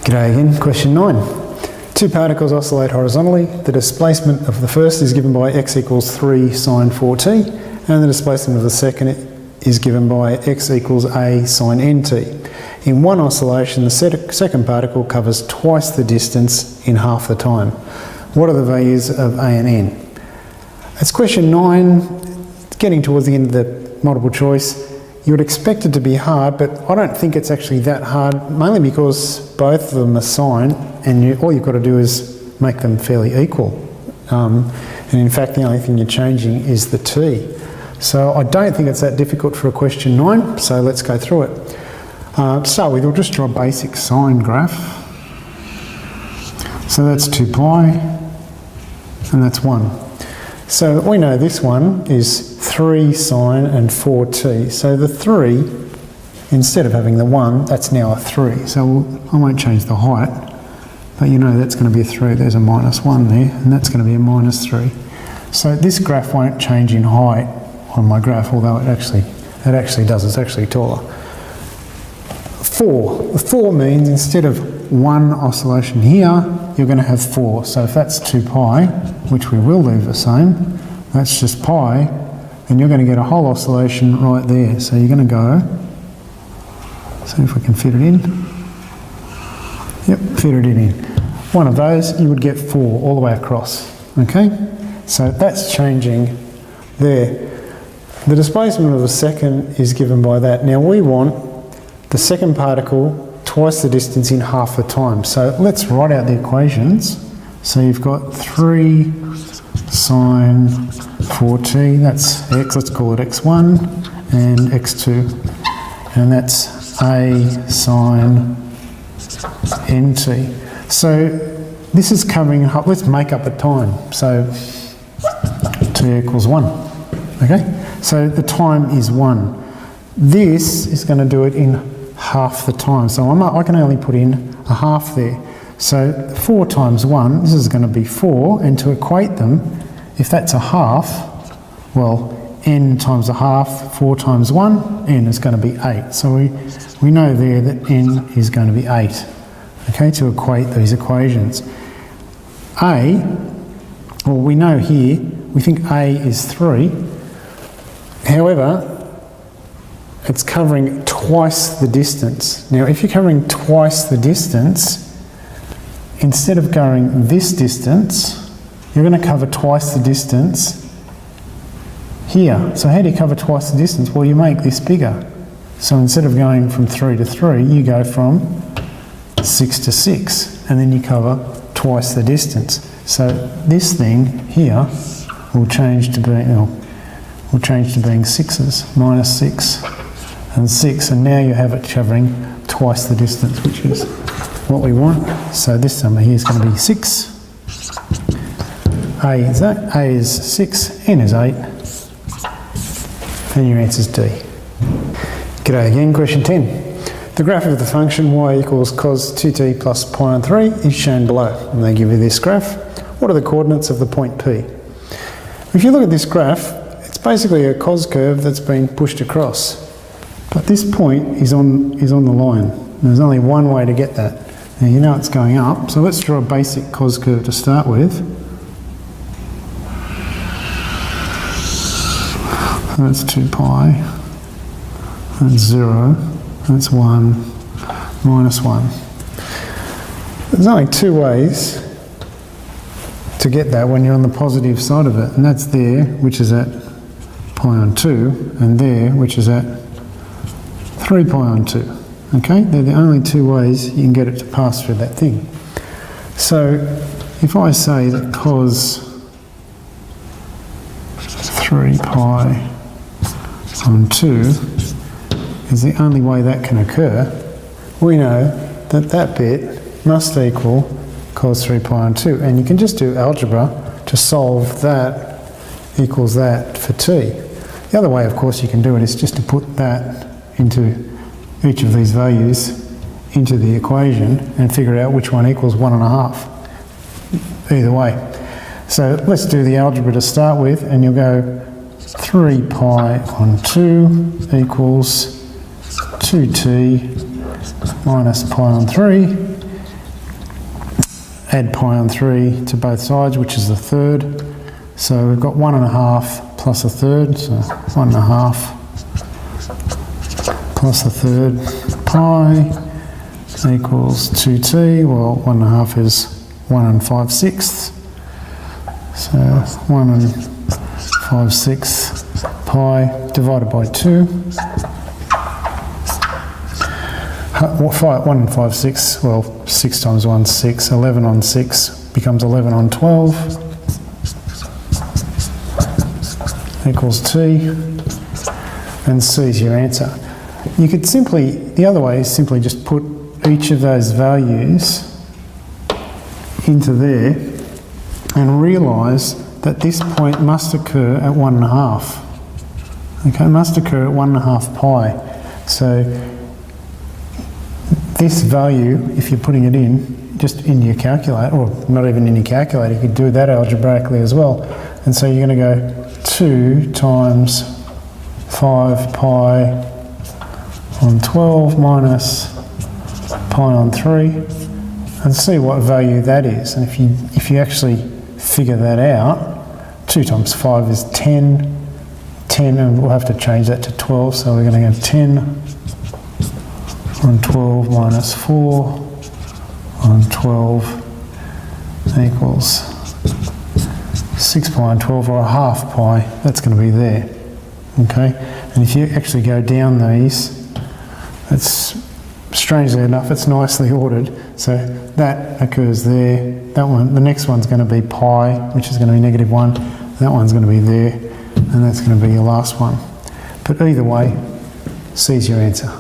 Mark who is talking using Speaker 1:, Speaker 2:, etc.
Speaker 1: G'day again, question 9. Two particles oscillate horizontally. The displacement of the first is given by x equals 3 sine 4t, and the displacement of the second is given by x equals a sine nt. In one oscillation, the second particle covers twice the distance in half the time. What are the values of a and n? It's question 9, getting towards the end of the multiple choice. You would expect it to be hard, but I don't think it's actually that hard, mainly because both of them are sine, and all you've got to do is make them fairly equal. And in fact, the only thing you're changing is the t. So I don't think it's that difficult for a question 9, so let's go through it. To start with, we'll just draw a basic sine graph. So that's 2 pi, and that's 1. So we know this one is 3 sine and 4t. So the 3, instead of having the 1, that's now a 3. So I won't change the height, but you know that's going to be a 3. There's a minus 1 there, and that's going to be a minus 3. So this graph won't change in height on my graph, although it actually does. It's actually taller. 4. 4 means instead of one oscillation here, you're going to have 4. So if that's 2 pi, which we will leave the same, that's just pi, then you're going to get a whole oscillation right there. So you're going to go, see if we can fit it in. Yep, fitted it in. One of those, you would get 4 all the way across. Okay? So that's changing there. The displacement of the second is given by that. Now we want the second particle twice the distance in half the time. So let's write out the equations. So you've got 3 sine 4t, that's x, let's call it x1, and x2, and that's a sine nt. So this is covering, let's make up a time. So t equals 1, okay? So the time is 1. This is going to do it in half the time. So I can only put in a half there. So 4 times 1, this is going to be 4, and to equate them, if that's a half, well, n times a half, 4 times 1, n is going to be 8. So we know there that n is going to be 8, okay, to equate these equations. A, well, we know here, we think A is 3. However, it's covering twice the distance. Now, if you're covering twice the distance, instead of going this distance, you're going to cover twice the distance here. So how do you cover twice the distance? Well, you make this bigger. So instead of going from 3 to 3, you go from 6 to 6, and then you cover twice the distance. So this thing here will change to being 6's, minus 6 and 6, and now you have it covering twice the distance, which is what we want. So this number here is going to be 6. A is 8, A is 6, N is 8, and your answer is D. G'day again, question 10. The graph of the function y equals cos 2t plus pi on 3 is shown below, and they give you this graph. What are the coordinates of the point P? If you look at this graph, it's basically a cos curve that's been pushed across. But this point is on the line. There's only one way to get that. Now you know it's going up, so let's draw a basic cos curve to start with. That's 2 pi, that's 0, that's 1, minus 1. There's only 2 ways to get that when you're on the positive side of it, and that's there, which is at pi on 2, and there, which is at 3 pi on 2, okay? They're the only 2 ways you can get it to pass through that thing. So if I say that cos 3 pi on 2 is the only way that can occur, we know that that bit must equal cos 3 pi on 2. And you can just do algebra to solve that equals that for t. The other way, of course, you can do it is just to put that into each of these values into the equation and figure out which one equals 1.5. Either way. So let's do the algebra to start with, and you'll go 3 pi on 2 equals 2t minus pi on 3, add pi on 3 to both sides, which is a third. So we've got 1.5 plus a third, so 1.5 plus a third pi equals 2t. Well, 1.5 is 1 5/6. So 1 5/6 pi divided by 2. 1 5/6, well, 6 times 1 is 6. 11 on 6 becomes 11 on 12. Equals t. And c is your answer. You could simply, the other way is simply just put each of those values into there and realise that this point must occur at 1.5. Okay, must occur at 1.5 pi. So this value, if you're putting it in, just in your calculator, or not even in your calculator, you could do that algebraically as well. And so you're going to go 2 times 5 pi on 12 minus pi on 3, and see what value that is. And if you actually figure that out, 2 times 5 is 10, and we'll have to change that to 12, so we're going to go 10 on 12 minus 4 on 12 equals 6 pi on 12, or a half pi. That's going to be there. Okay, and if you actually go down these, it's strangely enough, it's nicely ordered. So that occurs there. That one, the next one's going to be pi, which is going to be -1. That one's going to be there, and that's going to be your last one. But either way, C is your answer.